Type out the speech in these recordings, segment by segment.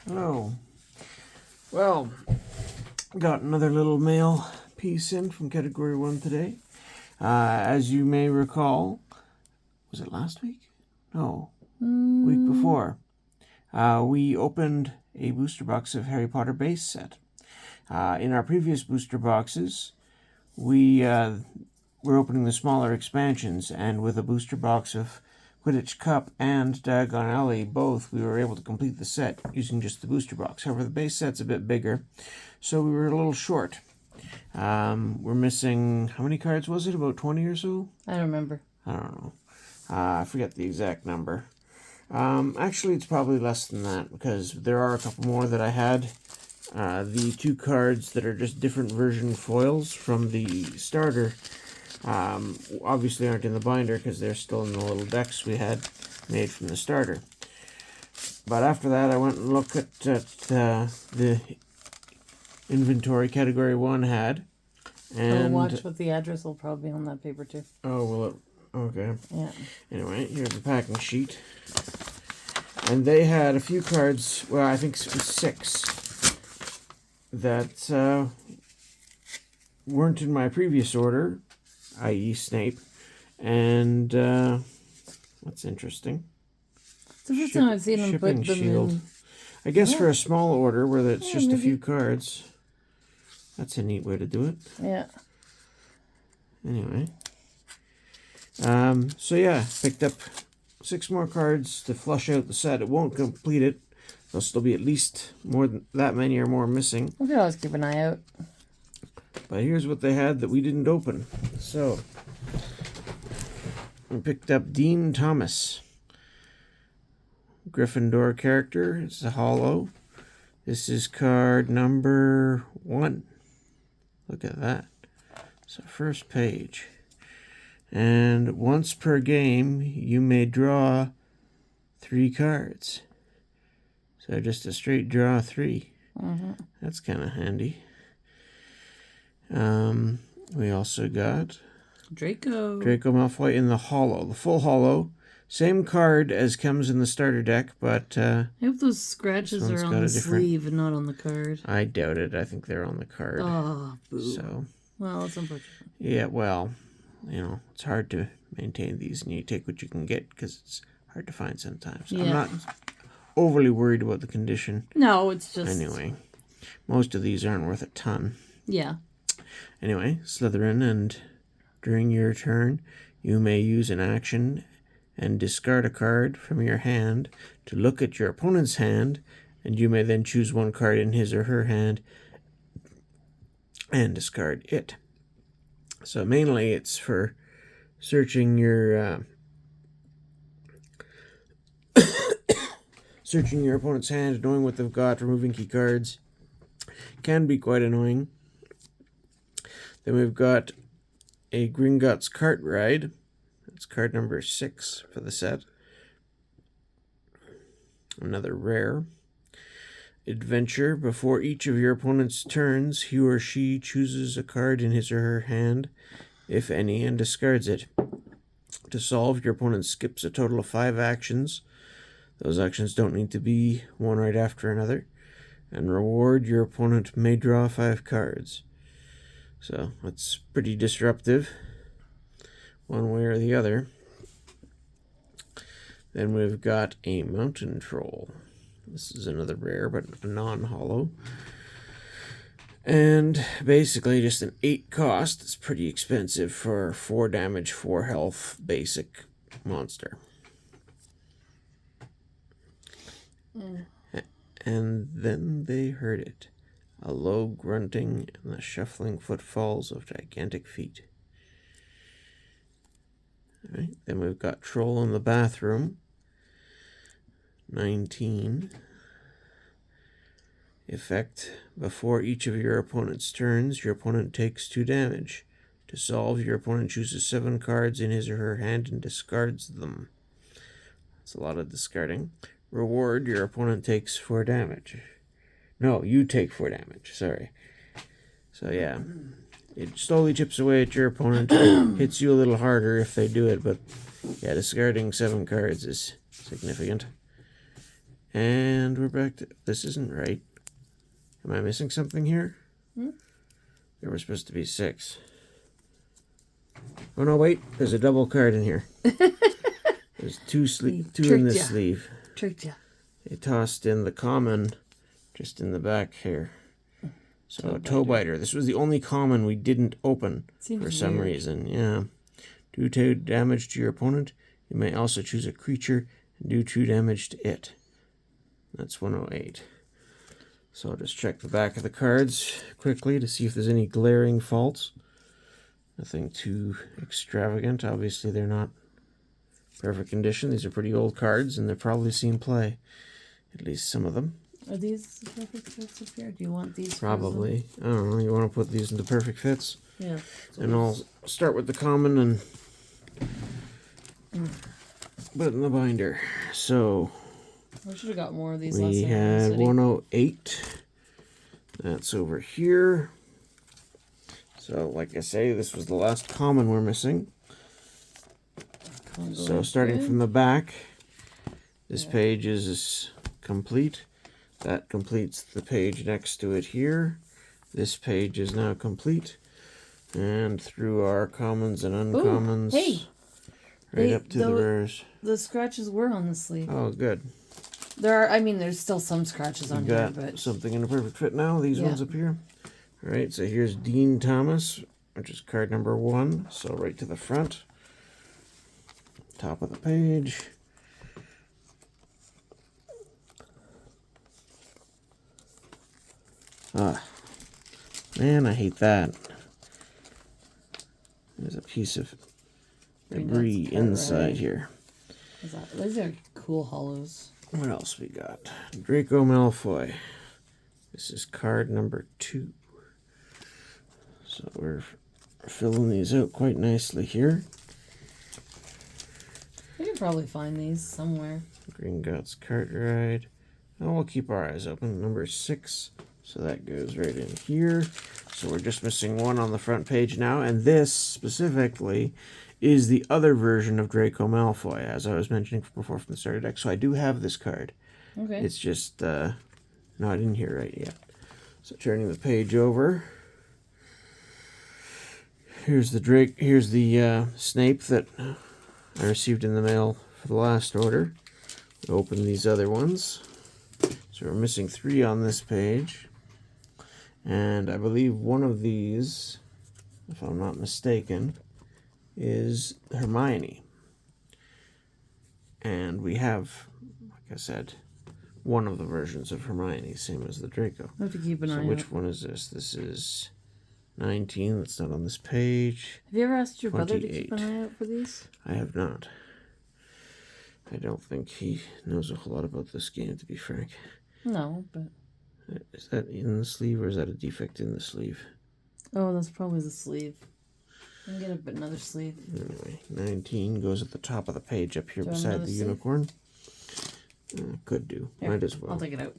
Hello. Well, got another little mail piece in from Category 1 today. As you may recall, was it last week? No, week before. We opened a booster box of Harry Potter base set. In our previous booster boxes, we were opening the smaller expansions, and with a booster box of Quidditch Cup and Diagon Alley, both, we were able to complete the set using just the booster box. However, the base set's a bit bigger, so we were a little short. We're missing, how many cards was it? About 20 or so? I don't remember. I don't know. I forget the exact number. Actually, it's probably less than that, because there are a couple more that I had. The two cards that are just different version foils from the starter obviously aren't in the binder because they're still in the little decks we had made from the starter. But after that, I went and looked at the inventory Category 1 had. And watch what the address will probably be on that paper too. Oh, will it? Okay. Yeah. Anyway, here's the packing sheet. And they had a few cards, well, I think it was 6, that weren't in my previous order, i.e. Snape. And what's interesting? It's the first time I've seen them put them shield. in. I guess for a small order where it's just maybe. a few cards. That's a neat way to do it. Yeah. Anyway. So yeah, picked up 6 more cards to flush out the set. It won't complete it. There'll still be at least more than that many or more missing. We could always keep an eye out. But here's what they had that we didn't open. So, we picked up Dean Thomas. Gryffindor character. It's a holo. This is card number 1. Look at that. So, first page. And once per game, you may draw 3 cards. So, just a straight draw 3. That's kind of handy. We also got Draco Malfoy in the holo, the full holo. Same card as comes in the starter deck, but I hope those scratches are on the sleeve and not on the card. I doubt it. I think they're on the card. Oh, boo. So, well, it's unfortunate. Yeah, well, it's hard to maintain these, and you take what you can get because it's hard to find sometimes. Yeah. I'm not overly worried about the condition. No, it's just... Anyway, most of these aren't worth a ton. Yeah. Anyway, Slytherin, and during your turn, you may use an action and discard a card from your hand to look at your opponent's hand, and you may then choose one card in his or her hand and discard it. So mainly it's for searching your opponent's hand, knowing what they've got, removing key cards. Can be quite annoying. Then we've got a Gringotts Cart Ride. That's card number 6 for the set. Another rare. Adventure. Before each of your opponent's turns, he or she chooses a card in his or her hand, if any, and discards it. To solve, your opponent skips a total of 5 actions. Those actions don't need to be one right after another. And reward, your opponent may draw 5 cards. So that's pretty disruptive, one way or the other. Then we've got a Mountain Troll. This is another rare, but non-holo. And basically just an 8 cost. It's pretty expensive for 4 damage, 4 health, basic monster. And then they heard it. A low grunting and the shuffling footfalls of gigantic feet. All right, then we've got Troll in the Bathroom. 19. Effect. Before each of your opponent's turns, your opponent takes 2 damage. To solve, your opponent chooses 7 cards in his or her hand and discards them. That's a lot of discarding. Reward, your opponent takes 4 damage. No, you take 4 damage, sorry. So yeah, it slowly chips away at your opponent, hits you a little harder if they do it, but yeah, discarding 7 cards is significant. And we're back to... This isn't right. Am I missing something here? There were supposed to be 6. Oh, no, wait. There's a double card in here. There's 2 in this sleeve. Tricked you. They tossed in the common just in the back here. So a toe biter. This was the only common we didn't open for some reason. Yeah. Do 2 damage to your opponent. You may also choose a creature and do 2 damage to it. That's 108. So I'll just check the back of the cards quickly to see if there's any glaring faults. Nothing too extravagant. Obviously, they're not perfect condition. These are pretty old cards, and they've probably seen play. At least some of them. Are these the perfect fits up here? Do you want these? Probably. I don't know. You want to put these into perfect fits? Yeah. And I'll start with the common and put it in the binder. So I should have got more of these last time. We had 108. That's over here. So, like I say, this was the last common we're missing. So, starting from the back, this page is complete. That completes the page next to it here. This page is now complete. And through our commons and uncommons, up to the rares. The scratches were on the sleeve. Oh, good. There's still some scratches on here, but something in a perfect fit now. These ones up here. All right, so here's Dean Thomas, which is card number 1. So right to the front, top of the page. Man, I hate that. There's a piece of debris inside here. Those are cool hollows. What else we got? Draco Malfoy. This is card number 2. So we're filling these out quite nicely here. We can probably find these somewhere. Gringotts Cartwright. And we'll keep our eyes open. Number 6. So that goes right in here. So we're just missing 1 on the front page now. And this specifically is the other version of Draco Malfoy, as I was mentioning before from the starter deck. So I do have this card. Okay. It's just not in here right yet. So turning the page over. Here's the Snape that I received in the mail for the last order. We'll open these other ones. So we're missing 3 on this page. And I believe one of these, if I'm not mistaken, is Hermione. And we have, like I said, one of the versions of Hermione, same as the Draco. I have to keep an eye out. Which one is this? This is 19. That's not on this page. Have you ever asked your 28. brother to keep an eye out for these? I have not. I don't think he knows a whole lot about this game, to be frank. No, but... Is that in the sleeve, or is that a defect in the sleeve? Oh, that's probably the sleeve. I can get another sleeve. Anyway, 19 goes at the top of the page up here beside the unicorn. Could do. Here, Might as well. I'll take it out.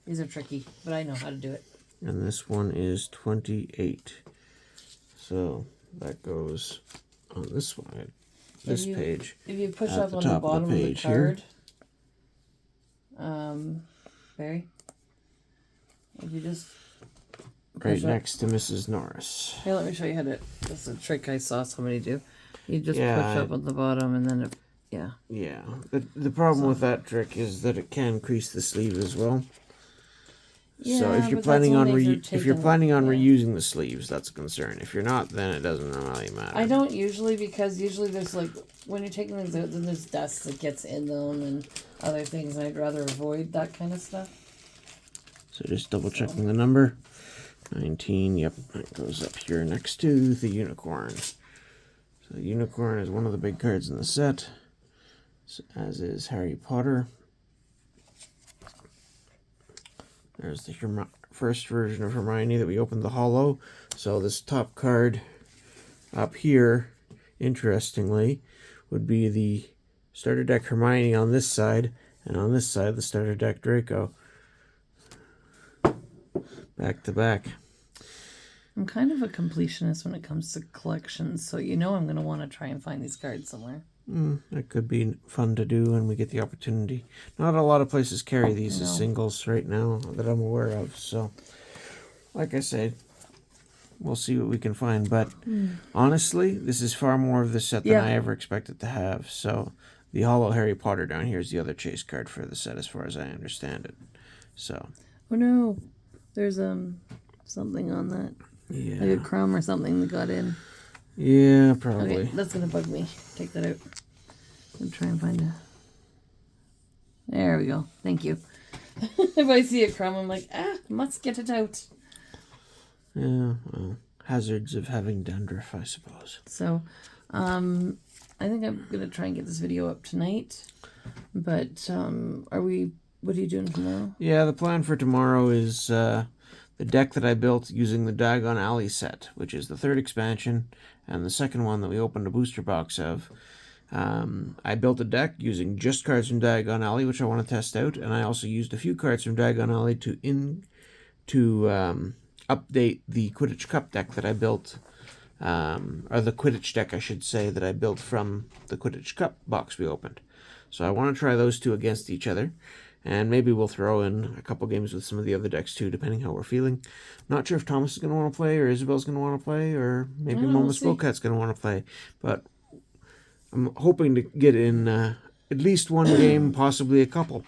These are tricky, but I know how to do it. And this one is 28. So that goes on this side, this page. If you push up on the bottom of the card, Barry, if you just right next to Mrs. Norris. Here, let me show you how to. That's a trick I saw somebody do. You just push up at the bottom, and then yeah. The problem with that trick is that it can crease the sleeve as well. Yeah, so if you're planning on reusing the sleeves, that's a concern. If you're not, then it doesn't really matter. I don't usually, because usually there's when you're taking things out, then there's dust that gets in them and other things, and I'd rather avoid that kind of stuff. So just double checking the number. 19, yep, that goes up here next to the unicorn. So the unicorn is one of the big cards in the set, as is Harry Potter. There's the first version of Hermione that we opened the holo. So this top card up here, interestingly, would be the starter deck Hermione on this side, and on this side the starter deck Draco. Back to back. I'm kind of a completionist when it comes to collections, so I'm going to want to try and find these cards somewhere. That could be fun to do when we get the opportunity. Not a lot of places carry these as No. singles right now that I'm aware of. So, like I said, we'll see what we can find. But honestly, this is far more of the set than Yeah. I ever expected to have. So, the Hollow Harry Potter down here is the other chase card for the set, as far as I understand it. So, Oh no, there's something on that, yeah, like a crumb or something that got in. yeah, probably. Okay, that's gonna bug me. Take that out. I'm try and find a. There we go. Thank you. If I see a crumb, I'm like, must get it out. Yeah, well, hazards of having dandruff, I suppose. So, I think I'm gonna try and get this video up tonight. But are we? What are you doing tomorrow? Yeah, the plan for tomorrow is the deck that I built using the Diagon Alley set, which is the third expansion and the second one that we opened a booster box of. I built a deck using just cards from Diagon Alley, which I want to test out, and I also used a few cards from Diagon Alley to update the Quidditch Cup deck that I built, or the Quidditch deck, I should say, that I built from the Quidditch Cup box we opened. So I want to try those two against each other, and maybe we'll throw in a couple games with some of the other decks too, depending how we're feeling. Not sure if Thomas is going to want to play, or Isabel's going to want to play, or maybe Mama Spokat's going to want to play, but I'm hoping to get in at least one game, possibly a couple,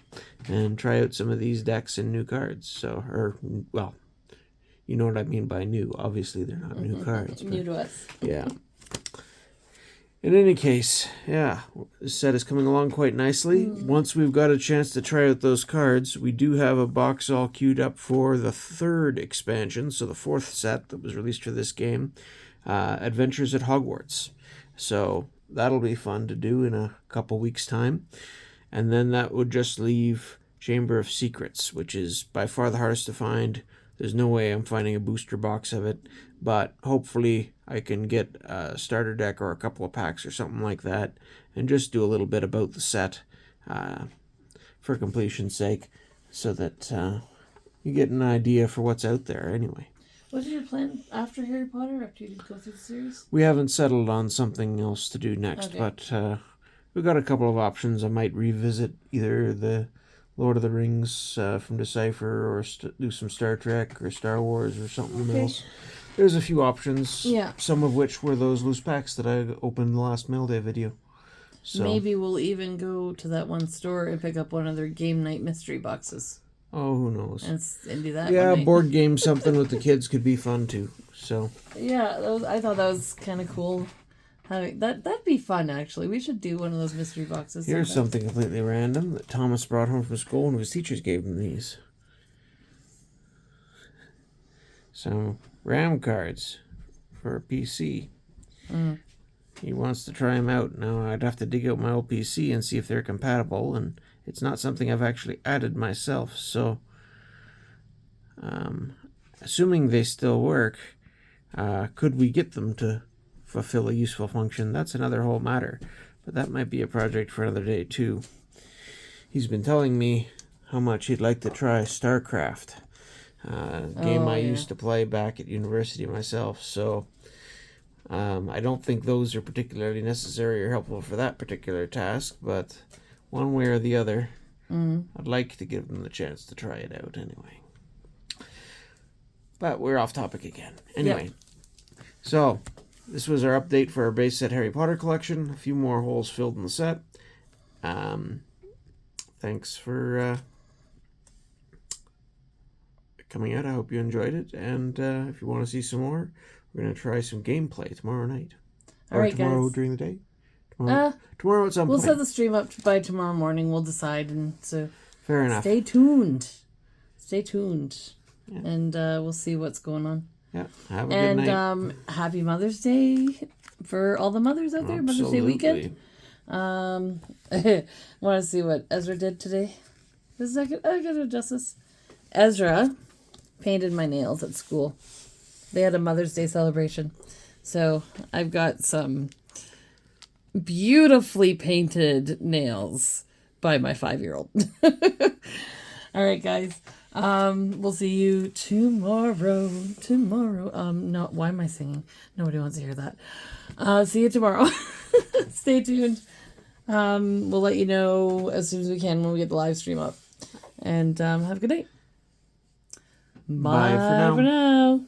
and try out some of these decks and new cards. So, well, you know what I mean by new. Obviously, they're not new cards. New to us. Yeah. In any case, yeah, this set is coming along quite nicely. Once we've got a chance to try out those cards, we do have a box all queued up for the third expansion, so the fourth set that was released for this game, Adventures at Hogwarts. So that'll be fun to do in a couple weeks' time. And then that would just leave Chamber of Secrets, which is by far the hardest to find. There's no way I'm finding a booster box of it, but hopefully I can get a starter deck or a couple of packs or something like that and just do a little bit about the set for completion's sake so that you get an idea for what's out there anyway. What's your plan after Harry Potter, after you go through the series? We haven't settled on something else to do next, but we've got a couple of options. I might revisit either the Lord of the Rings from Decipher, or do some Star Trek or Star Wars or something else. There's a few options, some of which were those loose packs that I opened in the last mail day video. So maybe we'll even go to that one store and pick up one of their game night mystery boxes. Oh, who knows? And do that. Yeah, board game something with the kids could be fun too. So yeah, I thought that was kind of cool. That'd be fun actually. We should do one of those mystery boxes. Here's something completely random that Thomas brought home from school, and his teachers gave him these. So RAM cards for a PC. He wants to try them out. Now I'd have to dig out my old PC and see if they're compatible, and it's not something I've actually added myself. So, assuming they still work, could we get them to fulfill a useful function? That's another whole matter, but that might be a project for another day too. He's been telling me how much he'd like to try StarCraft, game I used to play back at university myself. So I don't think those are particularly necessary or helpful for that particular task, but one way or the other, I'd like to give them the chance to try it out anyway. But we're off topic again. Anyway, so this was our update for our base set Harry Potter collection. A few more holes filled in the set. Thanks for coming out. I hope you enjoyed it. And if you want to see some more, we're going to try some gameplay tomorrow night. All right, tomorrow guys. During the day. Tomorrow at some point. We'll set the stream up by tomorrow morning. We'll decide. And so fair enough. Stay tuned. Yeah. And we'll see what's going on. Yeah. Have a good night. And happy Mother's Day for all the mothers out there. Mother's Day weekend. Want to see what Ezra did today? I gotta adjust this. Ezra painted my nails at school. They had a Mother's Day celebration. So I've got some beautifully painted nails by my 5-year-old. All right, guys. We'll see you tomorrow. No, why am I singing? Nobody wants to hear that. See you tomorrow. Stay tuned. We'll let you know as soon as we can when we get the live stream up. And have a good night. Bye for now. For now.